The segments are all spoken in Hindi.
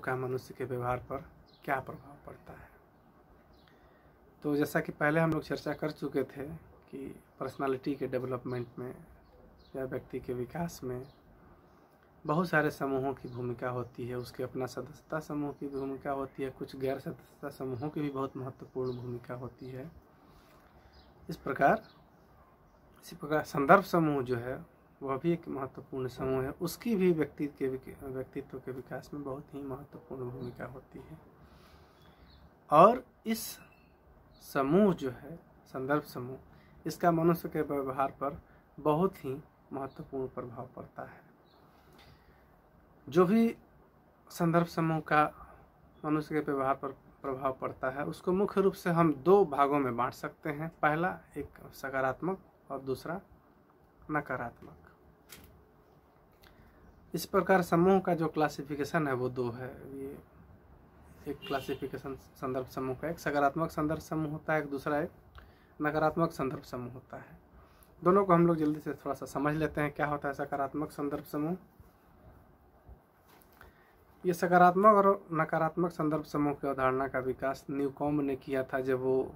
का मनुष्य के व्यवहार पर क्या प्रभाव पड़ता है। तो जैसा कि पहले हम लोग चर्चा कर चुके थे कि पर्सनालिटी के डेवलपमेंट में या व्यक्ति के विकास में बहुत सारे समूहों की भूमिका होती है। उसके अपना सदस्यता समूह की भूमिका होती है, कुछ गैर सदस्यता समूहों की भी बहुत महत्वपूर्ण भूमिका होती है। इसी प्रकार संदर्भ समूह जो है वह भी एक महत्वपूर्ण समूह है, उसकी भी व्यक्तित्व के विकास में बहुत ही महत्वपूर्ण भूमिका होती है। और इस समूह जो है संदर्भ समूह, इसका मनुष्य के व्यवहार पर बहुत ही महत्वपूर्ण प्रभाव पड़ता है। जो भी संदर्भ समूह का मनुष्य के व्यवहार पर प्रभाव पड़ता है उसको मुख्य रूप से हम दो भागों में बांट सकते हैं। पहला एक सकारात्मक और दूसरा नकारात्मक। इस प्रकार समूह का जो क्लासिफिकेशन है वो दो है। ये एक क्लासिफिकेशन संदर्भ समूह का, एक सकारात्मक संदर्भ समूह होता है, एक दूसरा एक नकारात्मक संदर्भ समूह होता है। दोनों को हम लोग जल्दी से थोड़ा सा समझ लेते हैं। क्या होता है सकारात्मक संदर्भ समूह? ये सकारात्मक और नकारात्मक संदर्भ समूह की अवधारणा का विकास न्यूकॉम्ब ने किया था जब वो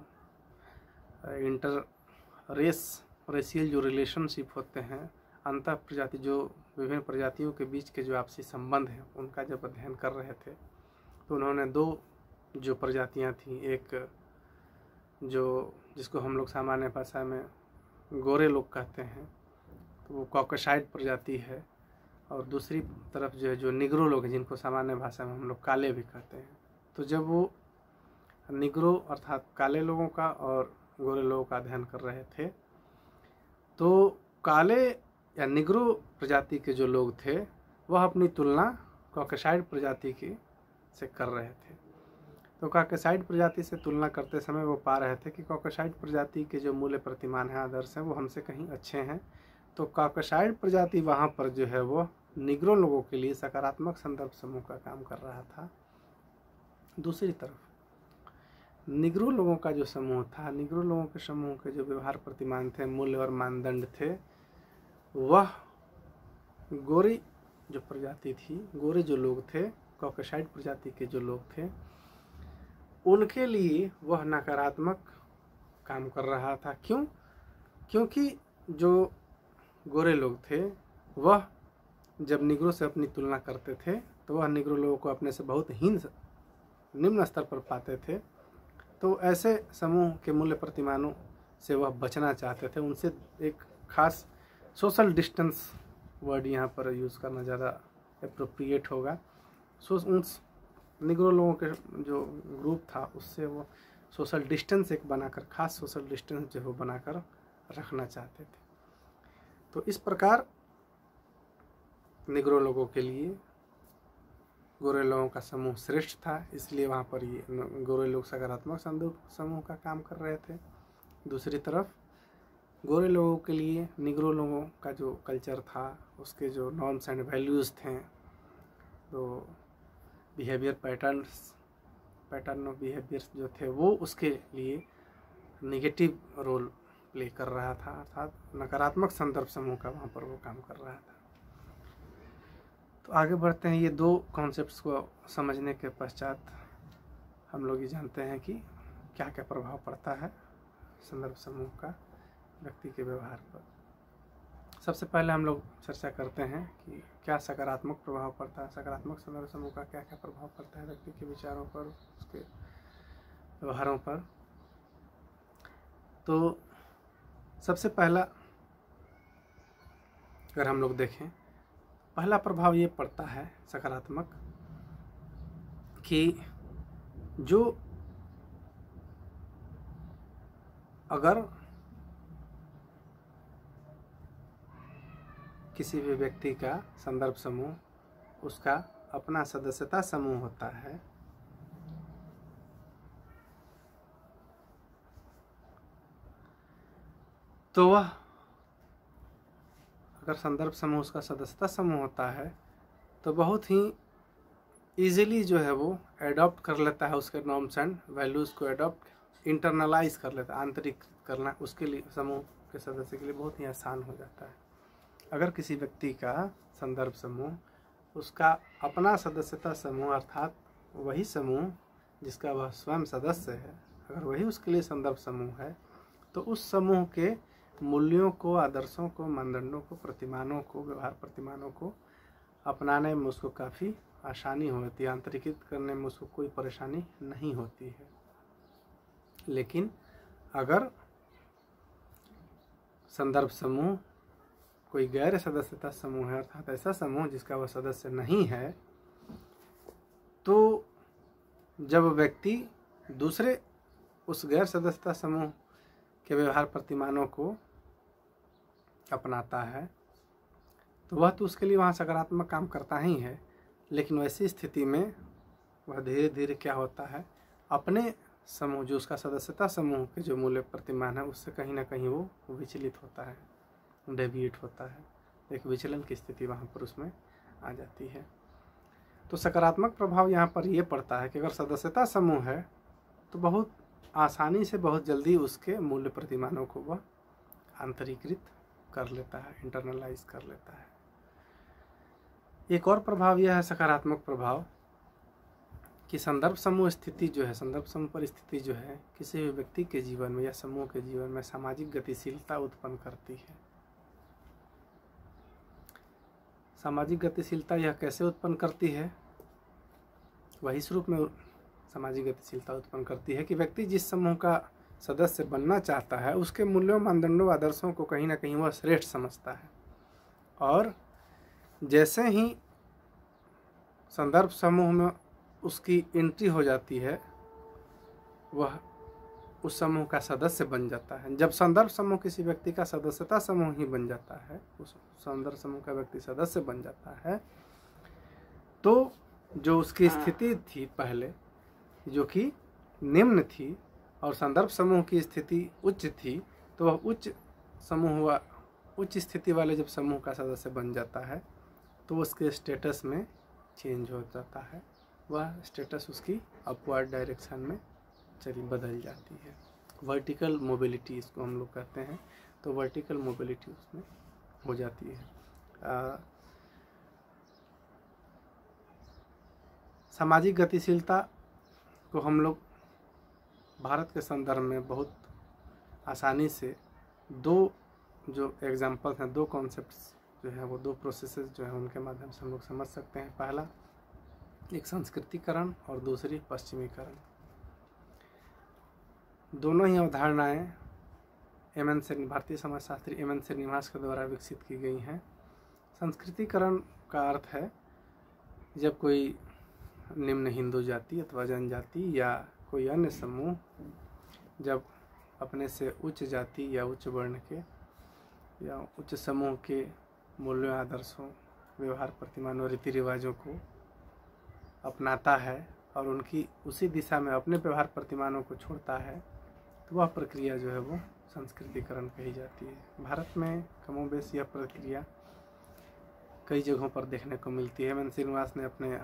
रेशियल जो रिलेशनशिप होते हैं, अंतर प्रजाति जो विभिन्न प्रजातियों के बीच के जो आपसी संबंध हैं उनका जब अध्ययन कर रहे थे तो उन्होंने दो जो प्रजातियां थी, एक जो जिसको हम लोग सामान्य भाषा में गोरे लोग कहते हैं तो वो कॉकसाइड प्रजाति है, और दूसरी तरफ जो है जो निग्रो लोग हैं जिनको सामान्य भाषा में हम लोग काले भी कहते हैं। तो जब वो निग्रो अर्थात काले लोगों का और गोरे लोगों का अध्ययन कर रहे थे तो काले या निग्रो प्रजाति के जो लोग थे वह अपनी तुलना कॉकसाइड प्रजाति की से कर रहे थे। तो कॉकसाइड प्रजाति से तुलना करते समय वो पा रहे थे कि कॉकसाइड प्रजाति के जो मूल्य प्रतिमान हैं, आदर्श हैं, वो हमसे कहीं अच्छे हैं। तो कॉकसाइड प्रजाति वहाँ पर जो है वो निग्रो लोगों के लिए सकारात्मक संदर्भ समूह का काम कर रहा था। दूसरी तरफ निग्रो लोगों का जो समूह था, निग्रो लोगों के समूह के जो व्यवहार प्रतिमान थे, मूल्य और मानदंड थे, वह गोरी जो प्रजाति थी, गोरे जो लोग थे, कॉकसाइड प्रजाति के जो लोग थे, उनके लिए वह नकारात्मक काम कर रहा था। क्यों? क्योंकि जो गोरे लोग थे वह जब निग्रो से अपनी तुलना करते थे तो वह निग्रो लोगों को अपने से बहुत निम्न स्तर पर पाते थे। तो ऐसे समूह के मूल्य प्रतिमानों से वह बचना चाहते थे। उनसे एक खास सोशल डिस्टेंस वर्ड यहाँ पर यूज़ करना ज़्यादा एप्रोप्रिएट होगा। उन निग्रो लोगों के जो ग्रुप था उससे वो सोशल डिस्टेंस एक बनाकर, खास सोशल डिस्टेंस जो वो बनाकर रखना चाहते थे। तो इस प्रकार निग्रो लोगों के लिए गोरे लोगों का समूह श्रेष्ठ था, इसलिए वहाँ पर ये गोरे लोग सकारात्मक संदर्भ समूह का काम कर रहे थे। दूसरी तरफ गोरे लोगों के लिए निग्रो लोगों का जो कल्चर था, उसके जो नॉर्म्स एंड वैल्यूज़ थे, तो बिहेवियर पैटर्न ऑफ बिहेवियर्स जो थे वो उसके लिए निगेटिव रोल प्ले कर रहा था, अर्थात नकारात्मक संदर्भ समूह का वहाँ पर वो काम कर रहा था। तो आगे बढ़ते हैं। ये दो कॉन्सेप्ट्स को समझने के पश्चात हम लोग ये जानते हैं कि क्या क्या प्रभाव पड़ता है संदर्भ समूह का व्यक्ति के व्यवहार पर। सबसे पहले हम लोग चर्चा करते हैं कि क्या सकारात्मक प्रभाव पड़ता है, सकारात्मक संदर्भ समूह का क्या क्या प्रभाव पड़ता है व्यक्ति के विचारों पर, उसके व्यवहारों पर। तो सबसे पहला अगर हम लोग देखें, पहला प्रभाव ये पड़ता है सकारात्मक कि जो अगर किसी भी व्यक्ति का संदर्भ समूह उसका अपना सदस्यता समूह होता है तो वह अगर संदर्भ समूह उसका सदस्यता समूह होता है तो बहुत ही ईजिली जो है वो एडॉप्ट कर लेता है, उसके नॉर्म्स एंड वैल्यूज़ को एडॉप्ट इंटरनलाइज कर लेता है। आंतरिक करना उसके लिए समूह के सदस्य के लिए बहुत ही आसान हो जाता है। अगर किसी व्यक्ति का संदर्भ समूह उसका अपना सदस्यता समूह अर्थात वही समूह जिसका वह स्वयं सदस्य है, अगर वही उसके लिए संदर्भ समूह है तो उस समूह के मूल्यों को, आदर्शों को, मानदंडों को, प्रतिमानों को, व्यवहार प्रतिमानों को अपनाने में उसको काफ़ी आसानी होती है, आंतरिकित करने में उसको कोई परेशानी नहीं होती है। लेकिन अगर संदर्भ समूह कोई गैर सदस्यता समूह है, अर्थात ऐसा समूह जिसका वह सदस्य नहीं है, तो जब व्यक्ति दूसरे उस गैर सदस्यता समूह के व्यवहार प्रतिमानों को अपनाता है तो वह तो उसके लिए वहाँ सकारात्मक काम करता ही है, लेकिन वैसी स्थिति में वह धीरे धीरे क्या होता है, अपने समूह जो उसका सदस्यता समूह के जो मूल्य प्रतिमान है उससे कहीं ना कहीं वो विचलित होता है, डेविएट होता है, एक विचलन की स्थिति वहाँ पर उसमें आ जाती है। तो सकारात्मक प्रभाव यहाँ पर ये पड़ता है कि अगर सदस्यता समूह है तो बहुत आसानी से, बहुत जल्दी उसके मूल्य प्रतिमानों को वह आंतरिकृत कर लेता है, इंटरनलाइज कर लेता है। एक और प्रभाव यह है, सकारात्मक प्रभाव, कि संदर्भ समूह स्थिति जो है, संदर्भ समूह परिस्थिति जो है किसी भी व्यक्ति के जीवन में या समूह के जीवन में सामाजिक गतिशीलता उत्पन्न करती है। सामाजिक गतिशीलता यह कैसे उत्पन्न करती है? वही स्वरूप में सामाजिक गतिशीलता उत्पन्न करती है कि व्यक्ति जिस समूह का सदस्य बनना चाहता है उसके मूल्यों, मानदंडों, आदर्शों को कहीं ना कहीं वह श्रेष्ठ समझता है, और जैसे ही संदर्भ समूह में उसकी एंट्री हो जाती है वह उस समूह का सदस्य बन जाता है। जब संदर्भ समूह किसी व्यक्ति का सदस्यता समूह ही बन जाता है, उस संदर्भ समूह का व्यक्ति सदस्य बन जाता है, तो जो उसकी स्थिति थी पहले जो कि निम्न थी और संदर्भ समूह की स्थिति उच्च थी, तो वह उच्च समूह हुआ, उच्च स्थिति वाले जब समूह का सदस्य बन जाता है तो उसके स्टेटस में चेंज हो जाता है, वह स्टेटस उसकी अपवर्ड डायरेक्शन में बदल जाती है। वर्टिकल मोबिलिटी इसको हम लोग कहते हैं, तो वर्टिकल मोबिलिटी उसमें हो जाती है। सामाजिक गतिशीलता को हम लोग भारत के संदर्भ में बहुत आसानी से दो जो एग्जाम्पल्स हैं, दो कॉन्सेप्ट्स जो है वो, दो प्रोसेसेस जो है उनके माध्यम से हम लोग समझ सकते हैं। पहला एक संस्कृतिकरण और दूसरी पश्चिमीकरण। दोनों ही अवधारणाएं एमएन भारतीय समाजशास्त्री एमएन श्रीनिवास के द्वारा विकसित की गई हैं। संस्कृतिकरण का अर्थ है जब कोई निम्न हिंदू जाति अथवा जनजाति या कोई अन्य समूह जब अपने से उच्च जाति या उच्च वर्ण के या उच्च समूह के मूल्यों, आदर्शों, व्यवहार प्रतिमानों, रीति रिवाजों को अपनाता है और उनकी उसी दिशा में अपने व्यवहार प्रतिमानों को छोड़ता है, तो वह प्रक्रिया जो है वो संस्कृतिकरण कही जाती है। भारत में कमोबेश यह प्रक्रिया कई जगहों पर देखने को मिलती है। एमएन श्रीनिवास ने अपने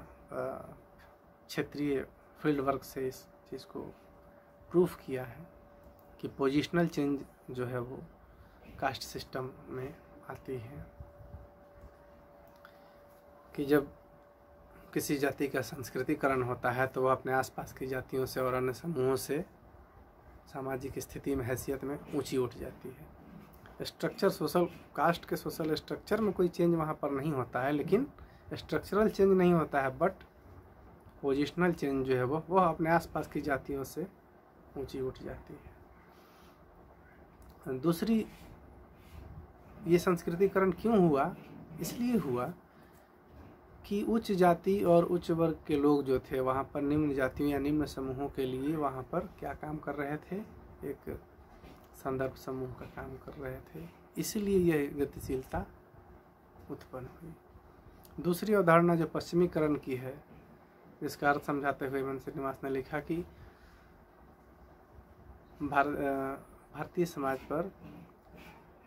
क्षेत्रीय फील्ड वर्क से इस चीज़ को प्रूफ किया है कि पोजिशनल चेंज जो है वो कास्ट सिस्टम में आती है, कि जब किसी जाति का संस्कृतिकरण होता है तो वह अपने आसपास की जातियों से और अन्य समूहों से सामाजिक स्थिति में, हैसियत में ऊंची उठ जाती है। स्ट्रक्चर, सोशल कास्ट के सोशल स्ट्रक्चर में कोई चेंज वहाँ पर नहीं होता है, लेकिन स्ट्रक्चरल चेंज नहीं होता है, बट पोजिशनल चेंज जो है वह अपने आसपास की जातियों से ऊंची उठ जाती है। दूसरी, ये संस्कृतिकरण क्यों हुआ? इसलिए हुआ कि उच्च जाति और उच्च वर्ग के लोग जो थे वहाँ पर निम्न जातियों या निम्न समूहों के लिए वहाँ पर क्या काम कर रहे थे? एक संदर्भ समूह का काम कर रहे थे, इसलिए यह गतिशीलता उत्पन्न हुई। दूसरी अवधारणा जो पश्चिमीकरण की है, इसका अर्थ समझाते हुए एमएन श्रीनिवास ने लिखा कि भारतीय समाज पर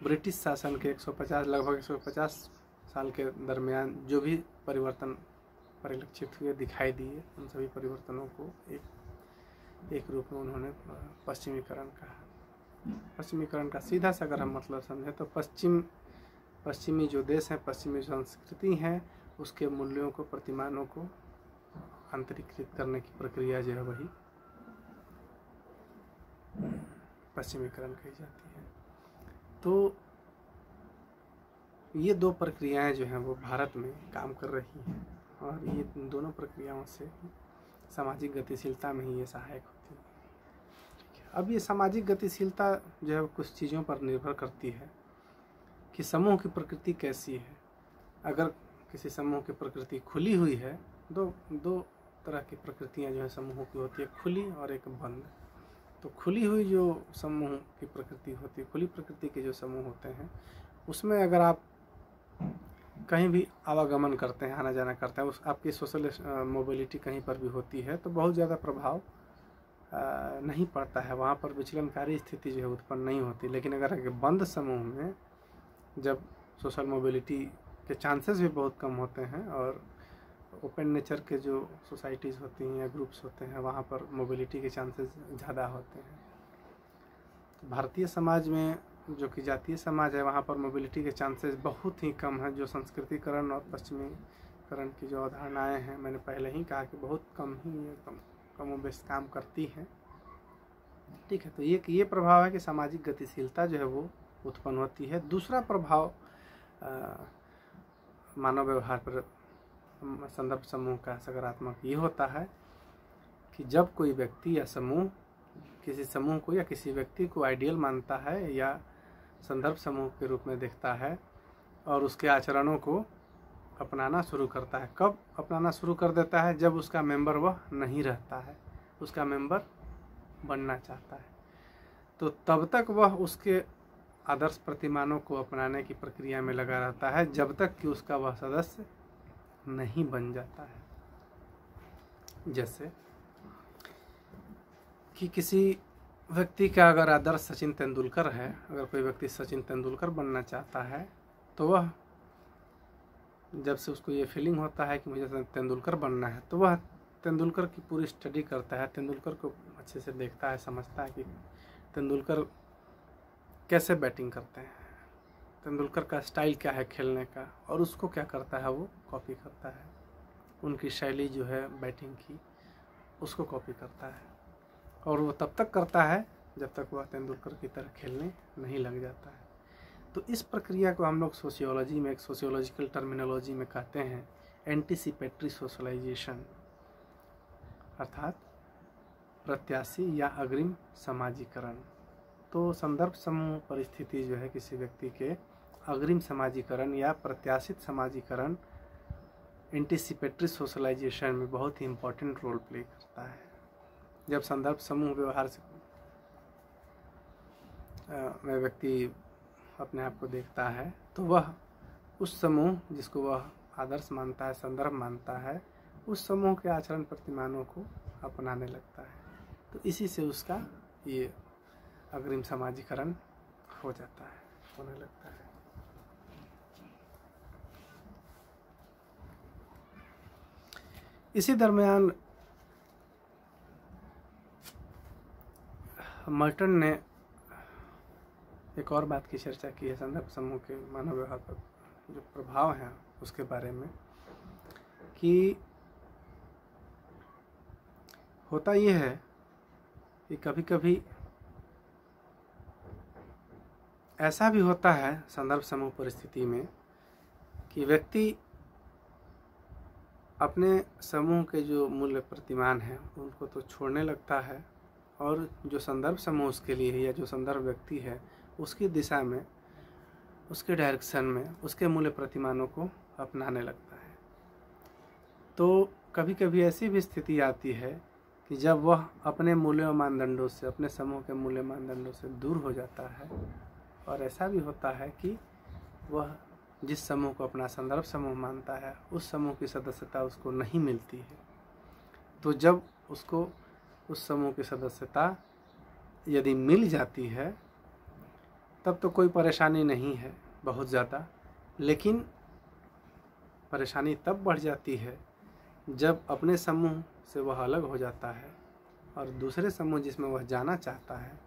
ब्रिटिश शासन के 150 लगभग 150 साल के दरमियान जो भी परिवर्तन परिलक्षित हुए, दिखाई दिए, उन सभी परिवर्तनों को एक रूप में उन्होंने पश्चिमीकरण कहा। पश्चिमीकरण का सीधा सा अगर हम मतलब समझें तो पश्चिमी जो देश हैं, पश्चिमी संस्कृति हैं, उसके मूल्यों को, प्रतिमानों को आंतरिकृत करने की प्रक्रिया जो है वही पश्चिमीकरण कही जाती है। तो ये दो प्रक्रियाएं जो हैं वो भारत में काम कर रही हैं और ये दोनों प्रक्रियाओं से सामाजिक गतिशीलता में ही ये सहायक होती है। ठीक है, अब ये सामाजिक गतिशीलता जो है कुछ चीज़ों पर निर्भर करती है कि समूह की प्रकृति कैसी है। अगर किसी समूह की प्रकृति खुली हुई है, दो तरह की प्रकृतियां जो है समूहों की होती है, खुली और एक बंद। तो खुली हुई जो समूह की प्रकृति होती है, खुली प्रकृति के जो समूह होते हैं, उसमें अगर आप कहीं भी आवागमन करते हैं, आना जाना करते हैं, उस आपकी सोशल मोबिलिटी कहीं पर भी होती है तो बहुत ज़्यादा प्रभाव नहीं पड़ता है, वहाँ पर विचलनकारी स्थिति जो है उत्पन्न नहीं होती। लेकिन अगर एक बंद समूह में जब सोशल मोबिलिटी के चांसेस भी बहुत कम होते हैं और ओपन नेचर के जो सोसाइटीज़ होती हैं या ग्रुप्स होते हैं, वहाँ पर मोबिलिटी के चांसेस ज़्यादा होते हैं। तो भारतीय समाज में जो कि जातीय समाज है, वहाँ पर मोबिलिटी के चांसेस बहुत ही कम हैं। जो संस्कृतिकरण और पश्चिमीकरण की जो अवधारणाएँ हैं, मैंने पहले ही कहा कि बहुत कम ही ये कमोबेश काम करती हैं। ठीक है, तो ये प्रभाव है कि सामाजिक गतिशीलता जो है वो उत्पन्न होती है। दूसरा प्रभाव मानव व्यवहार पर संदर्भ समूह का सकारात्मक ये होता है कि जब कोई व्यक्ति या समूह किसी समूह को या किसी व्यक्ति को आइडियल मानता है या संदर्भ समूह के रूप में देखता है और उसके आचरणों को अपनाना शुरू करता है। कब अपनाना शुरू कर देता है? जब उसका मेंबर वह नहीं रहता है, उसका मेंबर बनना चाहता है, तो तब तक वह उसके आदर्श प्रतिमानों को अपनाने की प्रक्रिया में लगा रहता है, जब तक कि उसका वह सदस्य नहीं बन जाता है। जैसे कि किसी व्यक्ति का अगर आदर्श सचिन तेंदुलकर है, अगर कोई व्यक्ति सचिन तेंदुलकर बनना चाहता है, तो वह जब से उसको ये फीलिंग होता है कि मुझे तेंदुलकर बनना है, तो वह तेंदुलकर की पूरी स्टडी करता है, तेंदुलकर को अच्छे से देखता है, समझता है कि तेंदुलकर कैसे बैटिंग करते हैं, तेंदुलकर का स्टाइल क्या है खेलने का, और उसको क्या करता है, वो कॉपी करता है। उनकी शैली जो है बैटिंग की, उसको कॉपी करता है, और वो तब तक करता है जब तक वह तेंदुलकर की तरह खेलने नहीं लग जाता है। तो इस प्रक्रिया को हम लोग सोशियोलॉजी में, एक सोशियोलॉजिकल टर्मिनोलॉजी में कहते हैं एंटीसिपेटरी सोशलाइजेशन, अर्थात प्रत्याशी या अग्रिम समाजीकरण। तो संदर्भ समूह परिस्थिति जो है किसी व्यक्ति के अग्रिम समाजीकरण या प्रत्याशित समाजीकरण, एंटीसिपेटरी सोशलाइजेशन में बहुत ही इम्पोर्टेंट रोल प्ले करता है। जब संदर्भ समूह व्यवहार से में व्यक्ति अपने आप को देखता है, तो वह उस समूह जिसको वह आदर्श मानता है, संदर्भ मानता है, उस समूह के आचरण प्रतिमानों को अपनाने लगता है। तो इसी से उसका ये अग्रिम समाजीकरण हो जाता है, होने लगता है। इसी दरमियान मर्टन ने एक और बात की चर्चा की है संदर्भ समूह के मानव व्यवहार पर जो प्रभाव हैं उसके बारे में, कि होता ये है कि कभी कभी ऐसा भी होता है संदर्भ समूह परिस्थिति में कि व्यक्ति अपने समूह के जो मूल्य प्रतिमान हैं उनको तो छोड़ने लगता है, और जो संदर्भ समूह उसके लिए है या जो संदर्भ व्यक्ति है उसकी दिशा में, उसके डायरेक्शन में उसके मूल्य प्रतिमानों को अपनाने लगता है। तो कभी कभी ऐसी भी स्थिति आती है कि जब वह अपने मूल्य मानदंडों से, अपने समूह के मूल्य मानदंडों से दूर हो जाता है, और ऐसा भी होता है कि वह जिस समूह को अपना संदर्भ समूह मानता है उस समूह की सदस्यता उसको नहीं मिलती है। तो जब उसको उस समूह की सदस्यता यदि मिल जाती है तब तो कोई परेशानी नहीं है बहुत ज़्यादा, लेकिन परेशानी तब बढ़ जाती है जब अपने समूह से वह अलग हो जाता है और दूसरे समूह जिसमें वह जाना चाहता है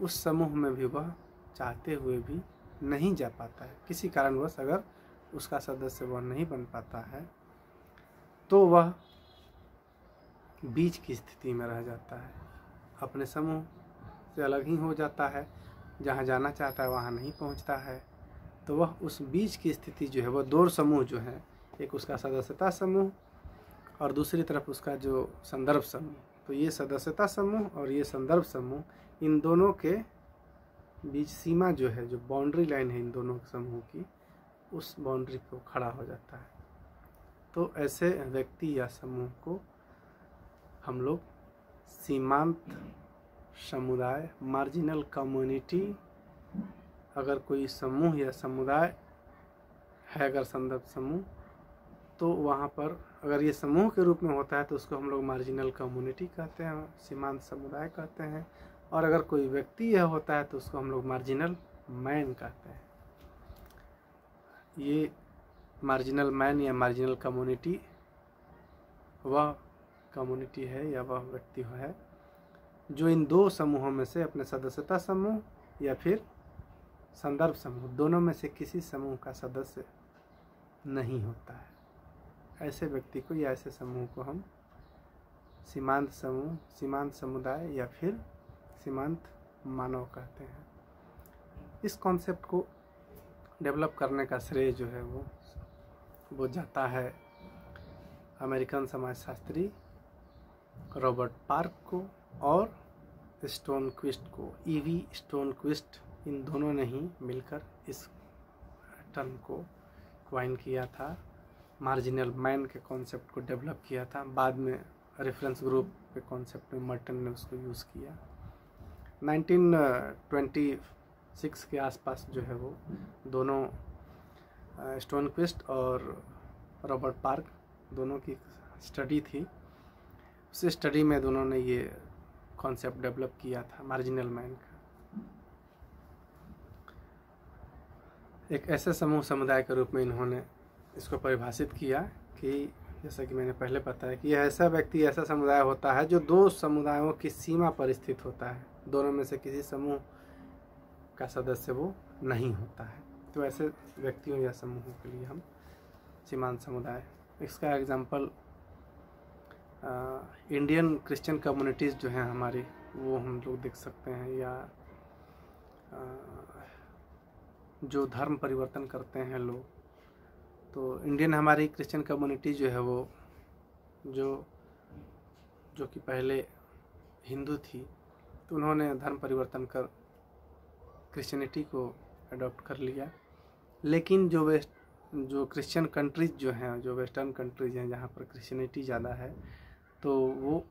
उस समूह में भी वह चाहते हुए भी नहीं जा पाता है। किसी कारणवश अगर उसका सदस्य वह नहीं बन पाता है तो वह बीच की स्थिति में रह जाता है, अपने समूह से अलग ही हो जाता है, जहाँ जाना चाहता है वहाँ नहीं पहुँचता है। तो वह उस बीच की स्थिति जो है, वह दो समूह जो है, एक उसका सदस्यता समूह और दूसरी तरफ उसका जो संदर्भ समूह। तो ये सदस्यता समूह और ये संदर्भ समूह, इन दोनों के बीच सीमा जो है, जो बाउंड्री लाइन है इन दोनों समूह की, उस बाउंड्री पे खड़ा हो जाता है। तो ऐसे व्यक्ति या समूह को हम लोग सीमांत समुदाय, मार्जिनल कम्युनिटी, अगर कोई समूह या समुदाय है, अगर संदर्भ समूह, तो वहाँ पर अगर ये समूह के रूप में होता है तो उसको हम लोग मार्जिनल कम्युनिटी कहते हैं, सीमांत समुदाय कहते हैं। और अगर कोई व्यक्ति यह होता है तो उसको हम लोग मार्जिनल मैन कहते हैं। ये मार्जिनल मैन या मार्जिनल कम्युनिटी वह कम्युनिटी है या वह व्यक्ति है जो इन दो समूहों में से अपने सदस्यता समूह या फिर संदर्भ समूह, दोनों में से किसी समूह का सदस्य नहीं होता है। ऐसे व्यक्ति को या ऐसे समूह को हम सीमांत समूह, सीमांत समुदाय या फिर सीमांत मानव कहते हैं। इस कॉन्सेप्ट को डेवलप करने का श्रेय जो है वो जाता है अमेरिकन समाजशास्त्री रॉबर्ट पार्क को और स्टोनक्विस्ट को। ईवी स्टोनक्विस्ट, इन दोनों ने ही मिलकर इस टर्म को क्वाइन किया था, मार्जिनल मैन के कॉन्सेप्ट को डेवलप किया था। बाद में रेफरेंस ग्रुप के कॉन्सेप्ट में मर्टन ने उसको यूज़ किया। 1926 के आसपास जो है वो दोनों, स्टोनक्विस्ट और रॉबर्ट पार्क, दोनों की स्टडी थी। उस स्टडी में दोनों ने ये कॉन्सेप्ट डेवलप किया था मार्जिनल मैन का। एक ऐसे समूह समुदाय के रूप में इन्होंने इसको परिभाषित किया कि जैसा कि मैंने पहले बताया कि यह ऐसा व्यक्ति, ऐसा समुदाय होता है जो दो समुदायों की सीमा पर स्थित होता है, दोनों में से किसी समूह का सदस्य वो नहीं होता है। तो ऐसे व्यक्तियों या समूहों के लिए हम सीमांत समुदाय, इसका एग्जाम्पल इंडियन क्रिश्चियन कम्युनिटीज़ जो हैं हमारी, वो हम लोग देख सकते हैं, या जो धर्म परिवर्तन करते हैं लोग। तो इंडियन हमारी क्रिश्चियन कम्युनिटी जो है वो जो कि पहले हिंदू थी, तो उन्होंने धर्म परिवर्तन कर क्रिश्चियनिटी को अडॉप्ट कर लिया। लेकिन जो क्रिश्चियन कंट्रीज जो हैं, जो वेस्टर्न कंट्रीज हैं जहाँ पर क्रिश्चियनिटी ज़्यादा है, तो वो